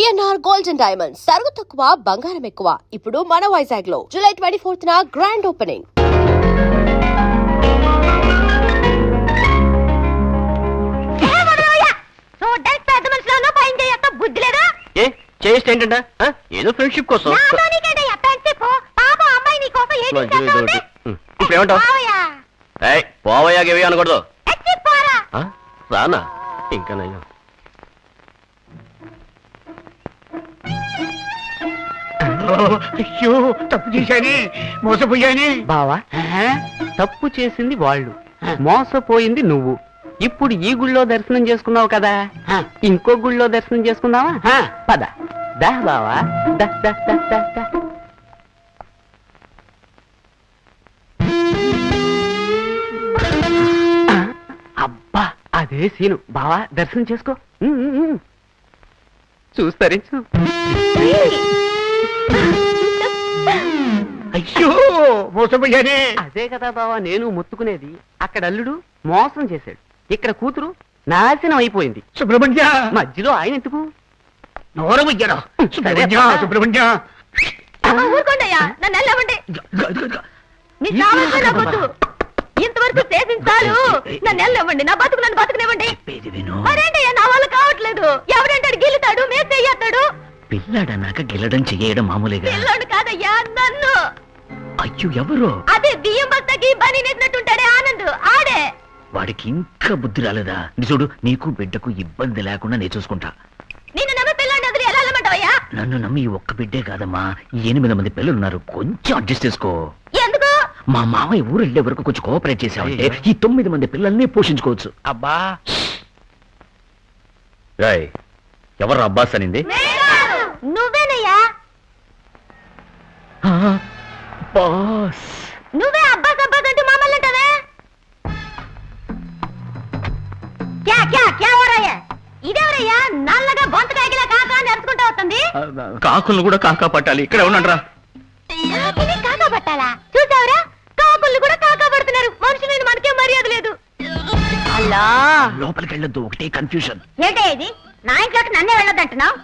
VNR gold and diamonds సరుకు తక్కువ బంగారం ఎక్కువ. ఇప్పుడు మన వైజాగ్ లో జూలై 24న గ్రాండ్ ఓపెనింగ్. ఏదో ఫ్రెండ్షిప్ కోసం పోవయాగేవి అనకూడదు. రానా ఇంకా నయ్యా. అయ్యో తప్పు చేశాని, మోసపోయాని. బావా తప్పు చేసింది వాళ్ళు, మోసపోయింది నువ్వు. ఇప్పుడు ఈ గుళ్ళో దర్శనం చేసుకున్నావు కదా, ఇంకో గుళ్ళో దర్శనం చేసుకుందావా? పద దా బావా, దా దా దా దా దా. అబ్బా అదే సీను. బావా దర్శనం చేసుకో. చూస్తరించు. అయ్యో మోసపోయానే. అదే కదా బావా నేను ముత్తుకునేది. అక్కడ అల్లుడు మోసం చేశాడు, ఇక్కడ కూతురు నాశనం అయిపోయింది. సుబ్రహ్మణ్య మధ్యలో ఆయన ఎందుకు? నోరమయ్యారా సుబ్రహ్మణ్య? సుబ్రహ్మణ్య ఇంతవరకు సేవించాలు. నన్ను వెళ్ళవండి, నా బతుకు నన్ను బతుకునివ్వండి. మరేంటయ్యా నా వల్ల కావట్లేదు. ఎవరంటాడు గెలుతాడు, మేము చెయ్యతాడు. పిల్లాడన్నాక గెలడం చెయ్యడం మామూలుగా. పిల్లోడు కాదయ్యా నన్ను. అయ్యో ఎవరు? అదే బియ్యం బస్తాకి బని నెట్టినట్టుంటాడే ఆనంద్, ఆడే. వాడికి ఇంకా బుద్ధి రాలేదా? చూడు, నీకు బిడ్డకు ఇబ్బంది లేకుండా నేను చూసుకుంటా. నిన్ను నమ్మి పిల్లాన్ని వదిలి ఎలా వెళ్ళమంటావయ్యా? నన్ను నమ్మి ఒక్క బిడ్డే కాదమ్మా, 8 మంది పిల్లలున్నారు. కొంచెం అడ్జస్ట్ చేసుకో. ఎందుకు? మా మామయ్య ఊరు వెళ్లే వరకు కొంచెం కోఆపరేట్ చేసావంటే ఈ 9 మంది పిల్లల్ని పోషించుకోవచ్చు. అబ్బా రాయ్, ఎవరు అబ్బాస్ అనింది? నువ్వేనయ్యా. బాస్ నువ్వే అబ్బాస్ అబ్బాస్ అంటూ మమ్మల్ని అంటావే. క్యా క్యా క్యా ఓరయ్యా? ఇదేవరయ్యా నల్లగా బొంతకాయకిలా కాకా అని అరుచుకుంటూ వస్తుంది. కాకులను కూడా కాకా పట్టాలి. ఇక్కడే ఉండండి రా. కాకా పట్టాలా? చూసావురా, కాకులు కూడా కాకా పడుతున్నారు. మనుషులు మనకే మర్యాద లేదు. అలా లోపలికి వెళ్ళొద్దు, ఒకటే కన్ఫ్యూజన్. ఏంటే ఇది? నా ఇంట్లోకి నన్నే వెళ్ళొద్దంటున్నావు?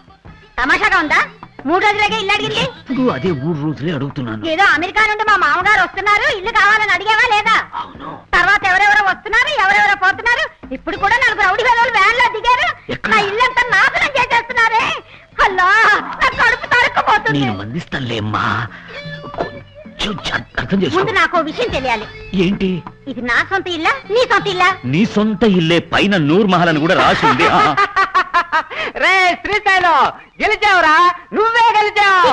తమాషాగా ఉందా? 3 రోజులకే ఇల్లు అడిగింది. అదే 3 రోజులే అడుగుతున్నాను. ఏదో అమెరికా నుండి మా మామగారు వస్తున్నారు, ఇల్లు కావాలని అడిగేవా లేదా? తర్వాత ఎవరెవరో వస్తున్నారు, ఎవరెవరో పోతున్నారు. ఇప్పుడు కూడా 4 రౌడీ వేదవులు వ్యాన్ లో దిగారు. నా ఇల్లంతా నాశనం చేసేస్తున్నారే. అల్లా, నా కడుపు తరుక్కుపోతుంది. నేను మందిస్తానులేమ్మా, కొంచెం అర్థం చేసుకో. ముందు నాకు విషయం తెలియాలి. ఏంటి? ఇది నా సొంత ఇల్లా, నీ సొంత ఇల్లా? నీ సొంత ఇల్లే. పైన నూర్ మహల్ అని కూడా రాసి ఉంది. రే శ్రీశైలం, గెలిచావురా, నువ్వే గెలిచావు.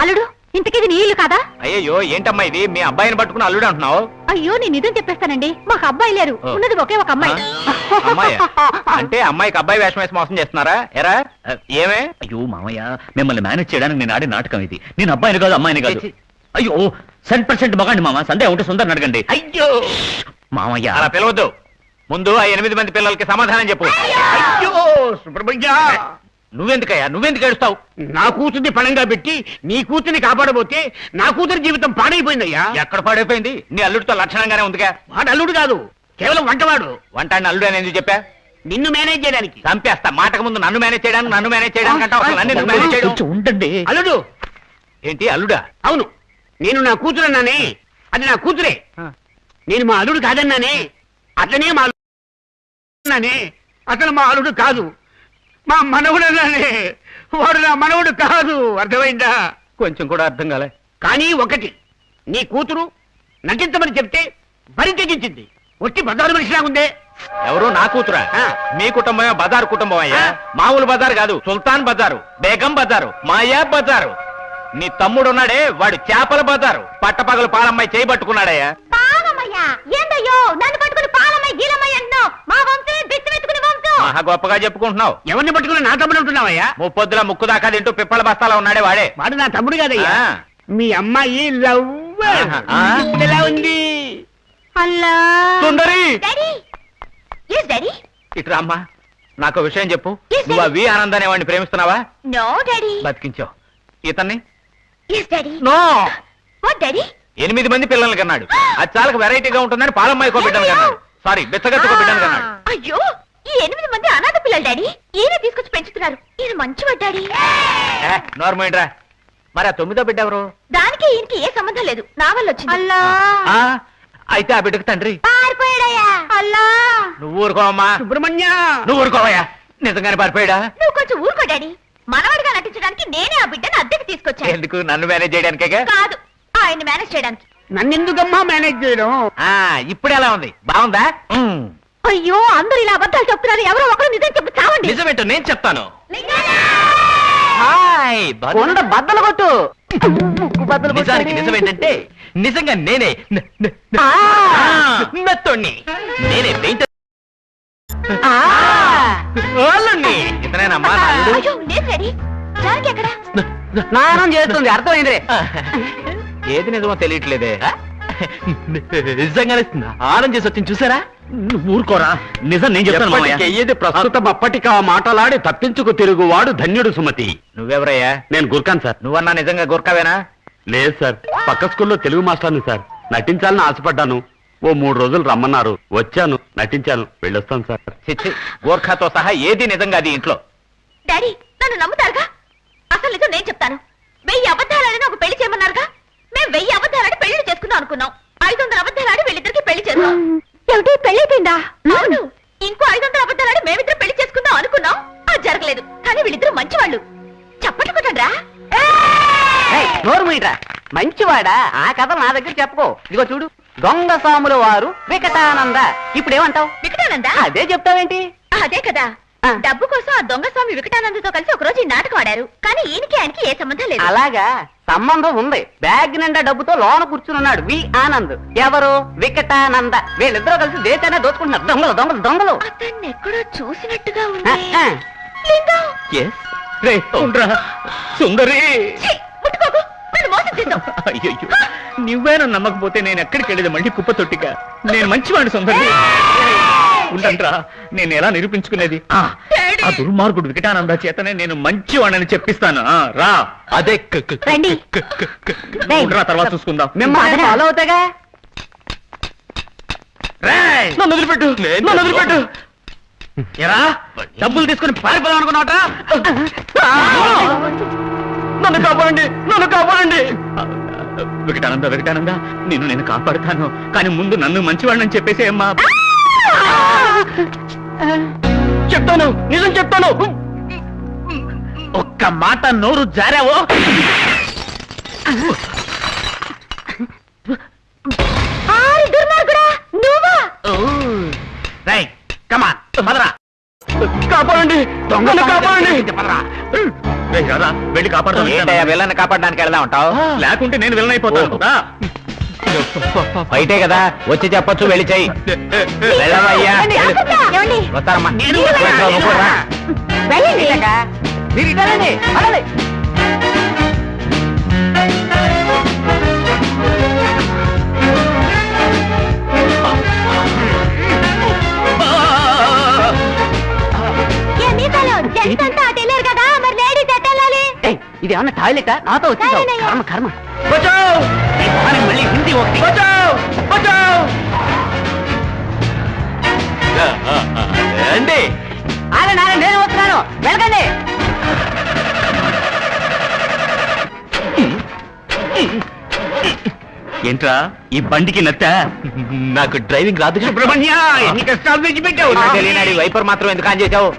అల్లుడు, ఇంతకిది నీ ఇల్లు కాదా? అయ్యో ఏంటమ్మా ఇది? మీ అబ్బాయిని పట్టుకుని అల్లుడు అంటున్నావు? అయ్యో నేను నిజం చెప్పేస్తానండి, మాకు అబ్బాయి లేరు, ఉన్నది ఒకే ఒక అమ్మాయి. అమ్మాయి అంటే అమ్మాయికి అబ్బాయి వేషం వేసి మోసం చేస్తున్నారా? ఎరా ఏమే? అయ్యో మామయ్య, మిమ్మల్ని మేనేజ్ చేయడానికి నేను ఆడే నాటకం ఇది. నేను అబ్బాయిని కాదు, అమ్మాయిని కాదు. అయ్యో 100% మగాండి మామ. సందేహం ఉంటే సుందరని అడగండి. అయ్యో మామయ్య అలా పిలవద్దు. ముందు ఆ 8 మంది పిల్లలకి సమాధానం చెప్పు. అయ్యో సుబ్రహ్మణ్య, నువ్వెందుకు ఏడుస్తావు? నా కూతుర్ని పణంగా పెట్టి నీ కూతుర్ని కాపాడబోతే నా కూతురి జీవితం పాడైపోయిందయ్యా. ఎక్కడ పాడైపోయింది? నీ అల్లుడితో లక్షణంగానే ఉందిగా. వాడు అల్లుడు కాదు, కేవలం వంటవాడు. వంటాన్ని అల్లుడు అని ఎందుకు చెప్పా? నిన్ను మేనేజ్ చేయడానికి. చంపేస్తా. మాటకు ముందు నన్ను మేనేజ్ చేయడానికి అంటావు. ఉండండి. అల్లుడు ఏంటి అల్లుడా? అవును, నేను నా కూతురు అన్నానే, అది నా కూతురే. నేను మా అల్లుడు కాదన్నానే, అతనే మా అన్నానే, అతను మా అల్లుడు కాదు, మా మనవుడు అన్నానే, వాడు నా మనవుడు కాదు. అర్థమైందా? కొంచెం కూడా అర్థం కాలే. కానీ ఒకటి, నీ కూతురు నటించమని చెప్తే బరి తెగించింది. ఒట్టి బజారు మనిషిలా ఉందే. ఎవరు? నా కూతురా? మీ కుటుంబమే బజారు కుటుంబం అయ్యా. మామూలు బజారు కాదు, సుల్తాన్ బజారు, బేగం బజారు, మాయా బజారు. నీ తమ్ముడు ఉన్నాడే, వాడు చేపల బజారు. పట్టపగలు పాలమ్మాయి చేయబట్టుకున్నాడయ్యా. పాలమయ్యా ఏందయ్యో? నన్ను పట్టుకుని పాలమ్మాయి గీలమ్మాయి అంటున్నావు. మా వంశమే బిచ్చి వెతుకుని వంశం. మహా గొప్పగా చెప్పుకుంటున్నావు. ఎవరిని పట్టుకుని నా తమ్ముడు ఉంటున్నావయ్యా? ముప్పొద్దుల ముక్కు దాకా తింటూ పిప్పల బస్తాలా ఉన్నాడే వాడే. వాడు నా తమ్ముడు కాదయ్యా. మీ అమ్మాయి ఎలా ఉంది? అల్లా సుందరి, డాడీ, ఎస్ డాడీ. ఇట్రా అమ్మా, నాకు విషయం చెప్పు. నువ్వు ఆ వి ఆనంద్ అనే వాడిని ప్రేమిస్తున్నావా? No daddy. బతికించావు. ఇతన్ని? Yes daddy. No. What daddy? 8 మంది పిల్లల్ని కన్నాడు. అది చాలా వెరైటీగా ఉంటుందని పాలమ్మాయికో బిడ్డను కన్నాడు. సారీ, బిచ్చగత్తుకో బిడ్డను కన్నాడు. అయ్యో ఈ 8 మంది అనాథ పిల్లలు డాడీ. ఈయన తీసుకొచ్చి పెంచుతున్నారు. ఈయన మంచివాడు డాడీ. నార్మల్ రా. మరి ఆ 9వ బిడ్డ ఎవరు? దానికి ఈయనకి ఏ సంబంధం లేదు. నా వల్ల వచ్చింది. అల్లా ఆ, అయితే ఆ బిడ్డకు తండ్రి పారిపోయాడయ్యా. అల్లా నువ్వు ఊరుకోవమ్మా. సుబ్రహ్మణ్య నువ్వు ఊరుకోవయ్యా. నిజంగానే పారిపోయాడా? నువ్వు కొంచెం ఊరుకో డాడీ. మనవాడిగా నటించడానికి నేనే ఆ బిడ్డను అద్దెకి తీసుకొచ్చాను. ఎందుకు? నన్ను మేనేజ్ చేయడానికే. కాదు, ఆయన్ని మేనేజ్ చేయడానికి. నన్నెందుకమ్మా మేనేజ్ చేయడం? ఇప్పుడు ఎలా ఉంది? బాగుందా? అయ్యో, అందరూ ఇలా అబద్ధాలు చెప్తున్నారు. ఎవరో ఒకరు నిజం చెప్పి చావండి. నిజమేంటో నేను చెప్తాను. కొండ బద్దలు కొట్టు. ముక్కు బద్దలు కొట్టు. నిజానికి నిజమేంటంటే నిజంగా నేనే మెత్తోణ్ణి. నేనే పెయింటర్. ఇతనేనమ్మా నాయుడు. అయ్యో, లేదు డాడీ. జానకి ఎక్కడ? స్నానం చేస్తుంది. అర్థమైందిరే. ఏది నిజమో తెలియట్లేదే. నిజంగానే స్నానం చేసి వచ్చింది చూసారా? ఊరుకోరా. నిజం నేను చెప్తాను. ఏది ప్రస్తుతం అప్పటికా మాటలాడి తప్పించుకు తిరుగువాడు ధన్యుడు సుమతి. నువ్వెవరయ్యా? నేను గుర్కాన్ సార్. నువ్వన్నా నిజంగా గోర్ఖావేనా? లేదు సార్, పక్క స్కూల్లో తెలుగు మాస్టర్ని సార్. నటించాలని ఆశపడ్డాను. ఓ 3 రోజులు రమ్మన్నారు. వచ్చాను, నటించాను, వెళ్ళొస్తాను సార్. చిచ్చి, గోర్ఖాతో సహా ఏది నిజంగా అది ఇంట్లో. డాడీ, నన్ను నమ్ముతారుగా? అసలు నిజం నేను చెప్తాను. 1000 అబద్ధాలని ఒక పెళ్లి చేయమన్నారుగా? మేము 1000 అబద్ధాలని పెళ్లి చేసుకుందాం అనుకున్నాం. 500 అబద్ధాలని వీళ్ళిద్దరికి పెళ్లి చేద్దాం. ఏమిటి, పెళ్లి అయిపోయిందా? అవును. ఇంకో 500 అబద్ధాలని మేమిద్దరు పెళ్లి చేసుకుందాం అనుకున్నాం. అది జరగలేదు. కానీ వీళ్ళిద్దరు మంచివాళ్ళు. చప్పట్లు కొట్టండ్రా. నోరు మూయరా. మంచివాడా? ఆ కథ నా దగ్గర చెప్పుకో. ఇదిగో చూడు, దొంగ సాముల వారు వికటానంద. ఇప్పుడేమంటావు? వికటానంద? అదే చెప్తావేంటి? అదే కదా. డబ్బు కోసం ఆ దొంగ స్వామి వికటానందతో కలిసి ఒక రోజు ఈ నాటకం ఆడారు. కానీ ఈయనకి ఆయనకి ఏ సంబంధం లేదు. అలాగా? సంబంధం ఉంది. బ్యాగ్ నిండా డబ్బుతో లోన కూర్చున్నాడు వి ఆనంద్. ఎవరు? వికటానంద. వీళ్ళిద్దరూ కలిసి దేశాన్ని దోచుకుంటున్నారు. దొంగలు దొంగలు దొంగలు. అతన్ని ఎక్కడో చూసినట్టుగా ఉంది. లింగం! సుందరి, ఛీ, ముట్టుకోకు. నన్ను మోసం చేద్దాం. అయ్యో, నువ్వేనా నమ్మకపోతే నేను ఎక్కడికి వెళ్ళేది? మళ్ళీ కుప్ప తొట్టిగా. నేను మంచివాడు సుందరి. ఉండంట్రా, నేను ఎలా నిరూపించుకునేది? ఆ దుర్మార్గుడు వికటానంద చేతనే నేను మంచివాడని చెప్పిస్తాను. రా. అదే రండి. ఉండరా, తర్వాత చూసుకుందాం. మిమ్మల్ని ఫాలో అవుతాగా. నన్ను వదిలిపెట్టు, నన్ను వదిలిపెట్టు. ఎరా, డబ్బులు తీసుకుని పారిపోదాం అనుకున్నావట? నన్ను కాపాడండి, నన్ను కాపాడండి. వికటానంద, వికటానంద, నేను కాపాడుతాను. కానీ ముందు నన్ను మంచివాడిని చెప్పేసి అమ్మా. చెప్తాను, నిజం చెప్తాను. ఒక్క మాట నోరు జారావో. కమాన్, పదరా. కాపాడండి, దొంగలు కాపాడండి. వెళ్ళి కాపాడుతాను. వెళ్ళని కాపాడడానికి వెళ్దా ఉంటావు? లేకుంటే నేను వెళ్ళనైపోతాను. బయటే కదా, వచ్చి చెప్పొచ్చు. వెళ్ళి చెయ్యి. వెళ్ళవయ్యా. వస్తారమ్మా. మీరు ఇటారండి. అలాగే కదా, మరి లేడీస్ ఎట్టెళ్ళాలి? ఇది ఏమన్నా టాయిలెటా? నాతో వచ్చేసావు. కర్మ కర్మ. మళ్ళీ హిందీ ఒకటి. అండి, ఆగండి ఆగండి, నేను వస్తున్నాను. వెళ్ళకండి. ఏంట్రా ఈ బండికి నత్త? నాకు డ్రైవింగ్ రాదు. సుబ్రహ్మణ్య, ఎన్ని కష్టాలు తెచ్చిపెట్టావు. తెలియనాడి వైపర్ మాత్రం ఎందుకు ఆన్ చేసావు?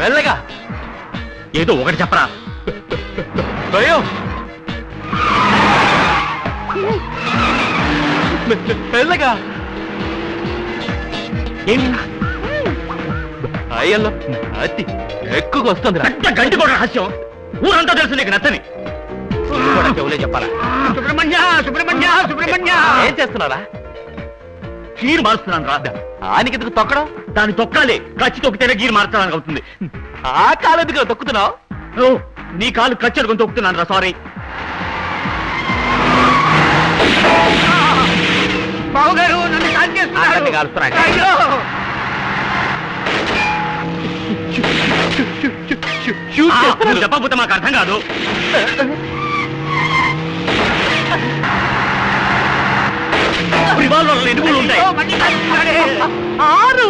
మెల్లగా ఏదో ఒకటి చెప్పరా. మెల్లగా. అయ్యల్లో అతి ఎక్కువగా వస్తుంది. గంటి కూడా రహస్యం ఊరంతా తెలుసు నీకు నచ్చని. చెవులే చెప్పాలా? సుబ్రహ్మణ్య, సుబ్రహ్మణ్య, సుబ్రహ్మణ్య, ఏం చేస్తున్నారా? గీరు మారుస్తున్నాను రా. ఆనికి ఎందుకు తొక్కడం? దాన్ని తొక్కాలి. కచ్చి తొక్కితేనే గీరు మార్చడానికి అవుతుంది. ఆ కాలు ఎందుకు తొక్కుతున్నావు? నీ కాలు కచ్చి అడుగుని తొక్కుతున్నాను రా. సారీ. బావగారు, నన్ను కాల్ చేస్తున్నారు. కాలుస్తున్నాడు. అయ్యో, నువ్వు చెప్పకపోతే మాకు అర్థం కాదు. రివాల్వర్లు ఎన్ని గుళ్ళు ఉంటాయి? 6.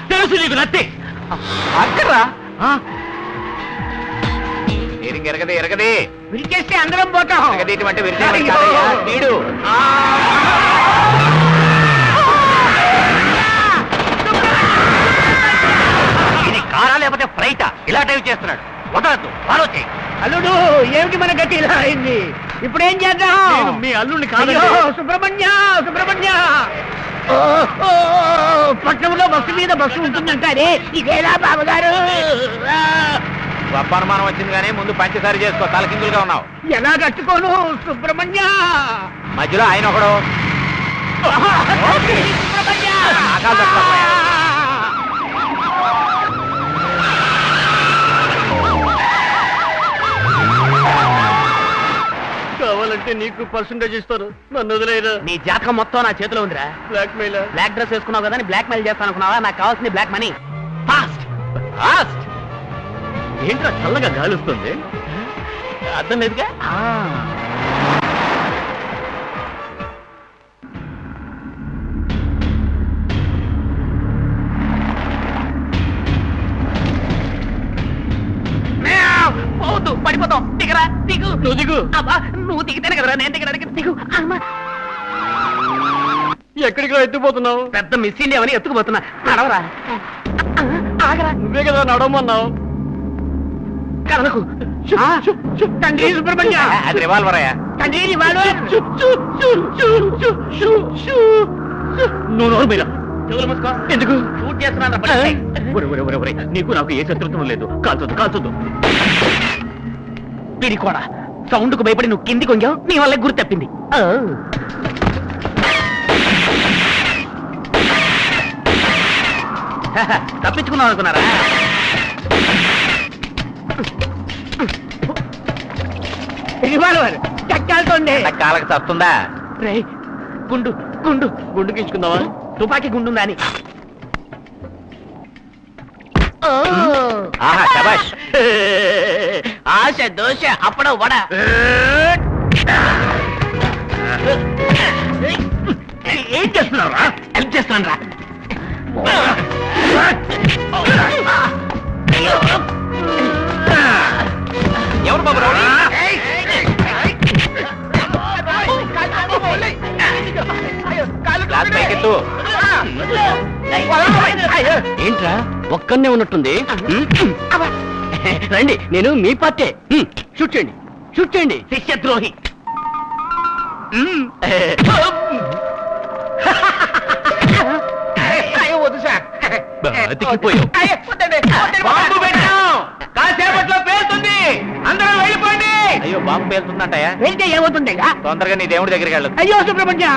తెలుసు నీకు నత్తి. అక్కరా ఎరగదే విరిచేస్తే అందరం పోతాం. ఎరగదీయటమంటే వీడు ఇది కారా లేకపోతే ఫ్రైటా? ఇలా టైప్ చేస్తున్నాడు. వదలద్దు, ఫాలో చేయి. అల్లుడు ఏమిటి మన గట్టి ఇలా అయింది? ఇప్పుడు ఏం చేద్దాం? నేను మీ అల్లుడిని కాదు. అయ్యో, సుబ్రహ్మణ్య పట్నంలో బస్సు మీద బస్సు ఉంటుందంటారే ఇదేలా బాబుగారు? గొప్ప అనుమానం వచ్చింది కానీ ముందు పంచసారి చేసుకో. తలకిందులుగా ఉన్నావు. ఎలా కట్టుకోను సుబ్రహ్మణ్య? మధ్యలో ఆయన ఒకడు. సుబ్రహ్మణ్య! ఆకాలు తట్టుకోపోయా. కావాలంటే నీకు పర్సంటేజ్ ఇస్తారు, నన్ను వదిలేరా. నీ జాతకం మొత్తం నా చేతిలో ఉందిరా. Black mail. బ్లాక్ డ్రెస్ వేసుకున్నావు కదా, బ్లాక్ మెయిల్ చేస్తాను అనుకున్నావా? నాకు కావాల్సింది బ్లాక్ మనీ. Fast fast. ఏంట్రా చల్లగా గాలి వస్తుంది? అర్థం లేదుగా. పోవద్దు, పడిపోతాం. దిగరా, దిగు. నువ్వు దిగు. అబ్బా, నువ్వు దిగితేనే కదరా నేను దిగడానికి. దిగు. అమ్మా. ఎక్కడికి ఎత్తుపోతున్నావు? పెద్ద మిస్ ఇండియావని ఎత్తుకుపోతున్నా. నడవరా. ఆగరా. నువ్వే కదా నడవమన్నావు. కదలకు. తండ్రి సుబ్రహ్మణ్య, అది రివాల్వర్ అయ్యా. తండ్రి ఇవాళ నువ్వు నోరు మీద. చెవులు మూసుకో. ఎందుకు? షూట్ చేస్తున్నాను. నీకు నాకు ఏ శత్రుత్వం లేదు. కాల్చొద్దు. పిడి కూడా సౌండ్ కు భయపడి నువ్వు కింది కొంగావు. నీ వల్ల గురి తప్పింది. తప్పించుకున్నావు అనుకున్నారా? రివాల్వర్ చక్కాలతోంది. కాలకు చస్తుందా? రే, గుండు గుండు గుండుకించుకుందావా? తుపాకీ గుండుందా అని. ఆహా, శభాష్. ఆశ దోశ అప్పుడు వడ. ఏం చేస్తున్నావు రా? హెల్ప్ చేస్తున్నాను రా. ఎవరు బాబు రౌడీ? క్లాస్ పైకెత్తు. ఏంట్రా ఒక్కనే ఉన్నట్టుంది? రండి, నేను మీ పార్టీ. షూట్ చేయండి, షూట్ చేయండి. శిష్యద్రోహి. బతికిపోయావు. బాంబు పెట్టాం. కాసేపట్లో పేలుతుంది. అందరూ వెళ్ళిపోండి. అయ్యో, బాంబు పేలుతుందంటయా? వెళ్తే ఏమవుతుంది? తొందరగా నీ దేవుడి దగ్గరికి వెళ్ళు. అయ్యో సుబ్రహ్మణ్య,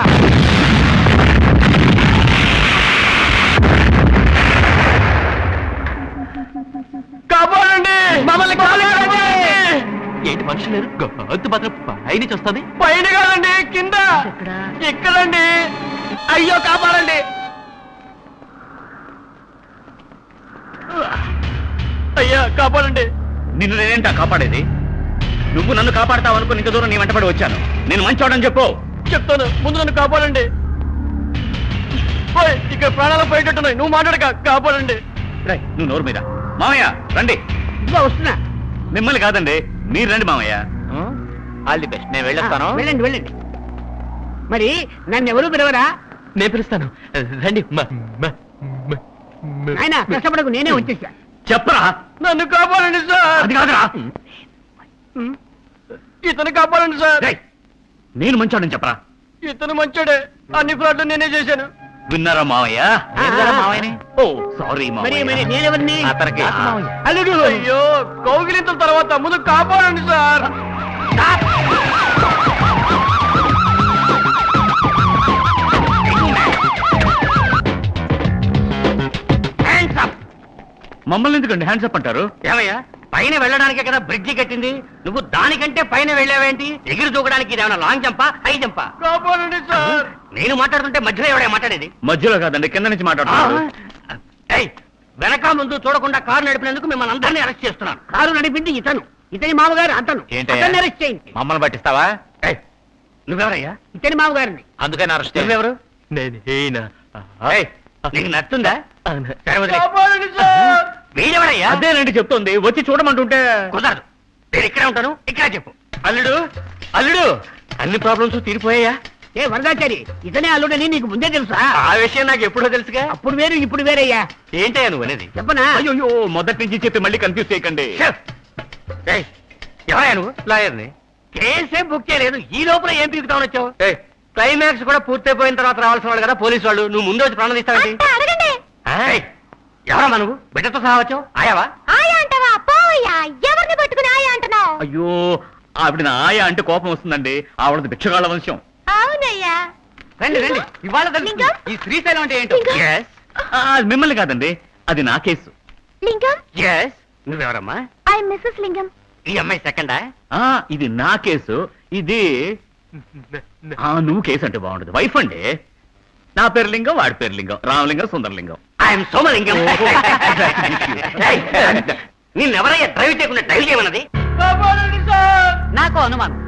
కాపాడండి. మమ్మల్ని కాపాడండి. ఏంటి మనుషులు లేరు? గొంతు మాత్రం పైనుంచి వస్తుంది. పైన కాదండి, కింద. ఇక్కడండి. అయ్యో కాపాడండి. అయ్యా కాపాడండి. నిన్ను నేనేంటా కాపాడేది? నువ్వు నన్ను కాపాడతావు అనుకుని ఇంత దూరం నీ వెంటబడి వచ్చాను. నేను మంచోడని చెప్పు. చెప్తాను, ముందు నన్ను కాపాడండి. ఓయ్, ఇక్కడ ప్రాణాలు పోయేటట్టున్నాయి, నువ్వు మాట్లాడక. కాపాడండి. రేయ్, నువ్వు నోరు మీద. మామయ్య రండి. ఇదిగో వస్తున్నా. మిమ్మల్ని కాదండి, మీరు రండి మామయ్య. All the best. నేను వెళ్ళొస్తాను. వెళ్ళండి వెళ్ళండి. మరి నన్ను ఎవరు పిలవరా? నేను పిలుస్తాను, రండి. ఆయన కష్టపడకు, నేనే వచ్చేసా. చెప్పరా. నన్ను కాపాడండి సార్. అది కాదురా. ఇతను కాపాడండి సార్. రేయ్, నేను మంచోడని చెప్పరా. ఇతను మంచోడే, అన్ని ఫ్రాడ్లు నేనే చేశాను. విన్నారా మావయ్య? విన్నారా మావయ్యని? ఓ సారీ మరి మరి మావయ్య. నేనెవరిని? అతనికి అల్లుడు. అయ్యో, కౌగిలింతల తర్వాత ముందు కాపాడండి సార్. మమ్మల్ని ఎందుకండి హ్యాండ్స్ అప్ అంటారు? ఏమయ్యా, పైన వెళ్ళడానికే కదా బ్రిడ్జి కట్టింది, నువ్వు దానికంటే పైన వెళ్ళావేంటి? ఎగిరి దూకడానికి ఇదేమన్నా లాంగ్ జంపా, హై జంపా? నేను మాట్లాడుతుంటే మధ్యలో ఎవడే మాట్లాడేది? మధ్యలో కాదండి, కింద నుంచి మాట్లాడుతున్నారు. ఏయ్, వెనక ముందు చూడకుండా కారు నడిపినందుకు మిమ్మల్ని అందరినీ అరెస్ట్ చేస్తున్నాను. కారు నడిపింది ఇతను, ఇతని మామగారు అతను. ఏంటయ్యా? అతన్ని అరెస్ట్ చేయండి. మమ్మల్ని పట్టిస్తావా? ఏయ్, నువ్వెవరయ్యా? ఇతని మామగారిని. అందుకని అరెస్ట్ నువ్వెవరు? ఏయ్, నీకు నచ్చుందా? సరే, వదిలే. వీడెవడయ్యా? అదేనండి చెప్తోంది, వచ్చి చూడమంటుంటే. కుదరదు, నేను ఇక్కడే ఉంటాను, ఇక్కడ చెప్పు. అల్లుడు అల్లుడు, అన్ని ప్రాబ్లమ్స్ తీరిపోయాయా? ఏ వరదాచారి, ఇతనే అల్లుడని నీకు ముందే తెలుసా? ఆ విషయం నాకు ఎప్పుడో తెలుసుగా. అప్పుడు వేరు ఇప్పుడు వేరయ్యా. ఏంటయ్యా నువ్వు అనేది? చెప్పనా? అయ్యో, మొదటి నుంచి చెప్పి మళ్ళీ కన్ఫ్యూజ్ చేయకండి. ఏయ్, ఎవరయ్యా నువ్వు? లాయర్ని. కేసే బుక్ చేయలేదు, ఈ లోపల ఏం పీకుతామని వచ్చావు? క్లైమాక్స్ కూడా పూర్తయిపోయిన తర్వాత రావాల్సిన వాళ్ళు కదా పోలీసు వాళ్ళు, నువ్వు ముందు వచ్చి ప్రాణం తీస్తావేంటి? అంటే అడగండి. ఎవరమ్మా నువ్వు? బిడ్డతో సహా వచ్చావు? ఆయావా? ఆయా అంటావా? పోయా, ఎవరిని పట్టుకుని ఆయా అంటున్నావు? అయ్యో, ఆవిడ నా ఆయ అంటే కోపం వస్తుందండి, ఆవిడది భిక్షగాళ్ళ వంశం. అవునయ్యా. రండి రండి, ఇవాళ తెలుస్తుంది లింగం? ఈ శ్రీశైలం అంటే ఏంటో. లింగం? Yes, అది మిమ్మల్ని కాదండి, అది నా కేసు. లింగం, yes. నువ్వెవరమ్మా? ఐ మిస్సెస్ లింగం. ఈ అమ్మాయి సెకండా? ఇది నా కేసు, ఇది నువ్వు కేసు అంటే బాగుండదు. వైఫ్ అండి, నా పేరు లింగం, వాడి పేరు లింగం, రామలింగం, సుందరలింగం. ఐఎమ్ సోమలింగం. నిన్నెవరయ్యా డ్రైవ్ చేయకుండా డ్రైవ్ చేయమన్నది? నాకు అనుమానం,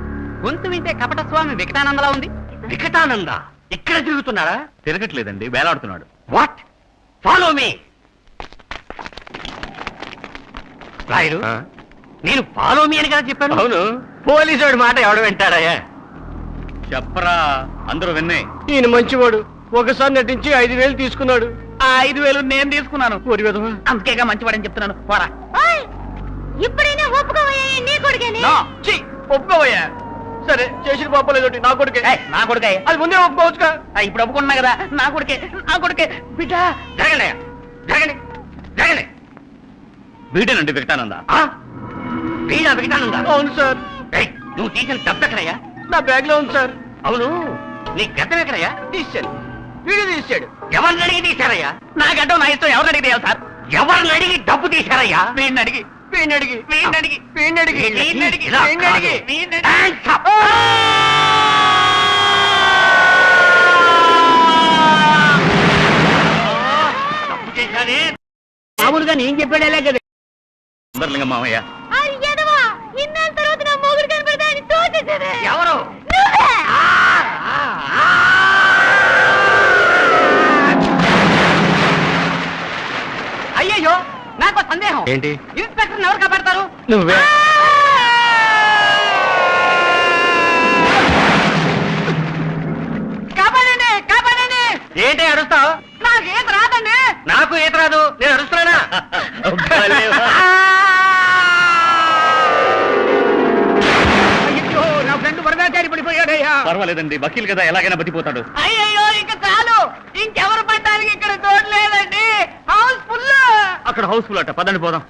గొంతు వింటే కపట స్వామి వికటానందలా ఉంది. వికటానంద ఇక్కడ తిరుగుతున్నారా? తిరగట్లేదండి, వేలాడుతున్నాడు. వాట్? Follow me. రాయుడు, నేను ఫాలో మీ అని కదా చెప్పాను. అవును, పోలీసు మాట ఎవడు వింటాడయ్యా? చెప్పరా, అందరూ విన్నాయి. ఈయన మంచివాడు, ఒకసారి నటించి 5,000 తీసుకున్నాడు. ఆ 5,000 నేను తీసుకున్నాను, అందుకేగా మంచివాడని చెప్తున్నాను. పోరా. ఓయ్, ఇప్పుడైనా ఒప్పుకోవయ్యా, నీ కొడుకేని. ఒప్పుకోవయ్యా. సరే, చేసిన పాపలేదు నా కొడుకే. నా కొడుకే. అది ముందే ఒప్పుకోవచ్చుగా. ఇప్పుడు ఒప్పుకున్నా కదా, నా కొడుకే, నా కొడుకే. బిడ్డ జరగండి అయ్యా, జరగండి, జరగండి. వీడేనండి వికటానంద. వీడా వికటానంద? అవును సార్, నువ్వు తీసిన డబ్బు ఎక్కడయ్యా? నా బ్యాగ్ లో ఉంది సార్. అవును, నీ గతం ఎక్కడయ్యా? తీసాడు, వీడు తీసాడు. ఎవరిని అడిగి తీశారయ్యా? నా గడ్డం నా ఇష్టం, ఎవరిని అడిగి తీయాలి సార్? ఎవరిని అడిగి డబ్బు తీశారయ్యా? వీడిని అడిగి, వీడిని అడిగి, వీడిని అడిగి, వీడిని అడిగి, వీడిని అడిగి, ఇలా వీడిని అడిగి. కాదు. వీడిని అడిగి. Hands up. తప్పు చేశానే. మామూలుగా నేను చెప్పాడేలే కదా. సుందరలింగం మామయ్య. అరే ఎదవా, ఇన్నాళ్ళ తర్వాత నా మొగుడు కనపడతా అని తోచేసేదే. ఎవరు? నువ్వే. అయ్యయ్యో, నాకు సందేహం. ఏంటి? ఇన్స్పెక్టర్ ఎవరు కాపాడతారు? నువ్వే. కాపాడండి, కాపాడండి. ఏంటి అరుస్తావు? నాకు ఈత రాదండి. నాకు ఈత రాదు, నేను అరుస్తున్నానా? అయ్యో, నా ఫ్రెండ్ వరదాచారి పడిపోయాడయ్యా. పర్వాలేదండి, వకీల్ కదా, ఎలాగైనా బతిపోతాడు. అయ్యయ్యో, ఇక చాలు, ఇంకెవరు పడ్డానికి ఇక్కడ తోడు లేదండి. House full. అక్కడ హౌస్ఫుల్ అట్ట, పదండి పోదాం.